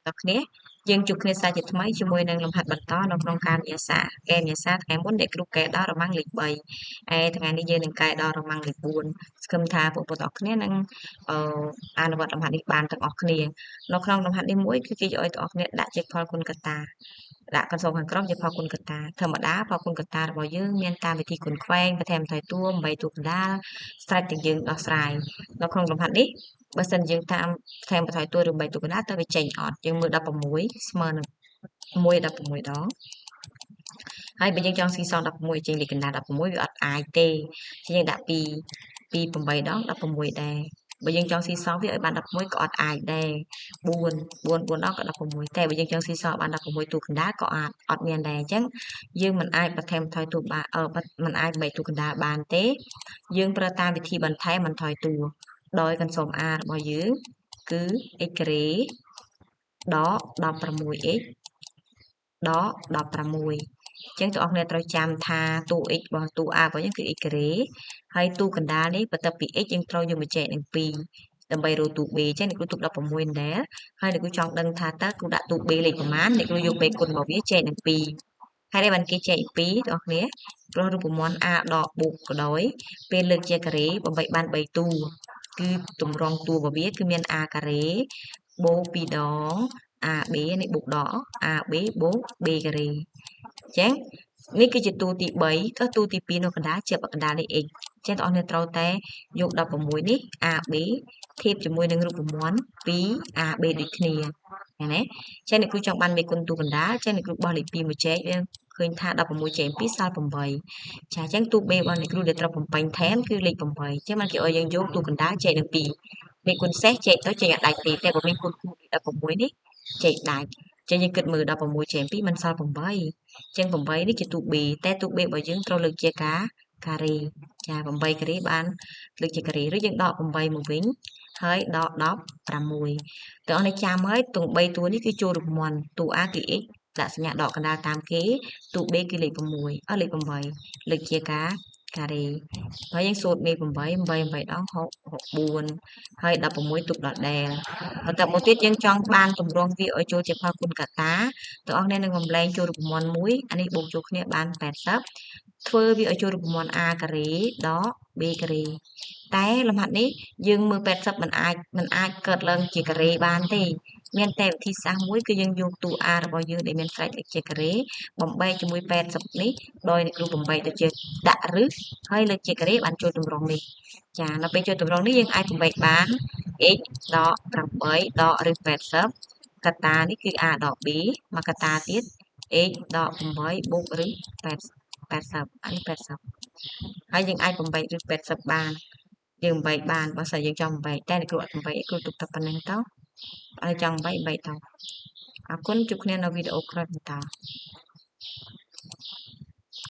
ដល់គ្នាយើងជួបគ្នាសាជាថ្មីជាមួយនឹងលំហាត់បន្តនៅក្នុងការវិទ្យាសាស្ត្រកែវិទ្យាសាស្ត្រថ្ងៃមុនដែលគ្រូកែដល់រមាំងលេខ3ហើយថ្ងៃនេះយើងនឹងកែដល់រមាំងលេខ4ស្គមថាបងប្អូនទាំងអស់គ្នានឹងអនុវត្តលំហាត់នេះបានទាំងអស់គ្នានៅក្នុងលំហាត់នេះមួយគឺគេឲ្យទាំងអស់គ្នាដាក់ជេរផលគុណកត្តាដាក់កន្សោមខាងក្រោមជាផលគុណកត្តាធម្មតាផលគុណកត្តារបស់យើងមានតាមវិធីគុណខ្វែងបន្ថែមបន្ថយតួ8តួកណ្ដាលស្រេចទាំងយើងដោះស្រាយនៅក្នុងលំហាត់នេះបើសិនយើងតាមបន្ថែមបន្ថយតួឬ3តួកណ្ដាលទៅវាចេញអត់យើងមើល16ស្មើនឹង1 16ដងហើយបើយើងចង់ស៊ីសង16ចេញលេខកណ្ដាល16វាអត់អាចទេយើងដាក់2 8ដង16ដែរបើយើងចង់ស៊ីសងវាឲ្យបាន16ក៏អត់អាចដែរ4 4ដងក៏16តែបើយើងចង់ស៊ីសងបាន16តួកណ្ដាលក៏អត់មានដែរអញ្ចឹងយើងមិនអាចបន្ថែមបន្ថយតួបានមិនអាច3តួកណ្ដាលបានទេយើងប្រើតាមវិធីបន្ថែមបន្ថយតួដោយកន្សោម A របស់យើងគឺ x ការ៉េដក 16x ដក16ចឹងបងប្អូនត្រូវចាំថាតួ x របស់តួ a របស់យើងគឺ x ការ៉េហើយតួកណ្ដាលនេះបន្ទាប់ពី x យើងត្រូវយកមកចែកនឹង2ដើម្បីរកតួ b ចឹងអ្នកគ្រូទុក16ដែរហើយអ្នកគ្រូចង់ដឹងថាតើគ្រូដាក់តួ b លេខប្រមាណអ្នកគ្រូយក b គុណរបស់វាចែកនឹង2ហើយបានគេចែក2បងប្អូនព្រោះរូបមន្ត a ដកបូកក៏ដោយពេលលើកជាការ៉េបំបីបាន3តួគឺតម្រង់តួរបស់វាគឺមាន a ការ៉េបូក2ដង AB នេះបូកដក AB បូក B ការ៉េចឹងនេះគឺជាតួទី3ទៅតួទី2នៅកណ្ដាលជាប់កណ្ដាលនេះ x ចឹងបងប្អូនត្រូវតែយក16នេះ AB ធៀបជាមួយនឹងរូបមន្ត 2AB ដូចគ្នាឃើញទេចឹងអ្នកគ្រូចង់បានមេគុណតួកណ្ដាលចឹងអ្នកគ្រូបោះលេខ2មកចែកវាឃើញថា16ចែក2សល់8ចាអញ្ចឹងតួ B របស់អ្នកគ្រូដែលត្រូវបំពេញថែមគឺលេខ8អញ្ចឹងបានគេឲ្យយើងយកតួកណ្ដាលចែកនឹង2មេគុណសេសចែកទៅចេញឲ្យដាច់ទេតែបើមានគុណគូ16នេះចែកដាច់ចឹងយើងគិតមើល16ចែក2មិនសល់8អញ្ចឹង8នេះជាតួ B តែតួ B របស់យើងត្រូវលើកជាការ៉េចា8ការ៉េបានលើកជាការ៉េឬយើងដក8មកវិញហើយដក16ទាំងអស់នេះចាំហើយទាំង3តួនេះគឺចូលរូបមន្តតួ A គឺ x ដាក់សញ្ញាដកកណ្ដាលតាមគេតួ B គឺលេខ6លេខ8លើកជាការ៉េហើយយើងសូត្រមេ8 8ដង64ហើយ16ទុកដដែលបន្ទាប់មកទៀតយើងចង់បានតម្រង់វាឲ្យចូលជាផលគុណកត្តាទាំងអស់គ្នានឹងបំលែងចូលរូបមន្តមួយអានេះបូកចូលគ្នាបាន80ធ្វើវាឲ្យចូលរូបមន្ត a ការ៉េដក b ការ៉េតែលំហាត់នេះយើងមើល80មិនអាចកើតឡើងជាការ៉េបានទេមានតែវិធីសាស្ត្រមួយគឺយើងយកតួ a របស់យើងដែលមានស្រេចលេខជាការ៉េបំបែកជាមួយ80នេះដោយអ្នកគ្រូបំបែកទៅជាដាក់រឹសហើយលើកជាការ៉េបានចូលតម្រង់នេះចានៅពេលចូលតម្រង់នេះយើងអាចបំបែកបាន x ដក8ដករឹស80កត្តានេះគឺ a ដក b មកកត្តាទៀត x ដក8បូករឹស80អានេះ80ហើយយើងអាចបំបែករឹស80បានយើងបំបែកបានបើសិនយើងចង់បំបែកតែអ្នកគ្រូអត់បំបែកគ្រូទុកតែប៉ុណ្្នឹងទៅឲ្យចង់បំបែកទៅអរគុណជួបគ្នានៅវីដេអូក្រោយបន្ត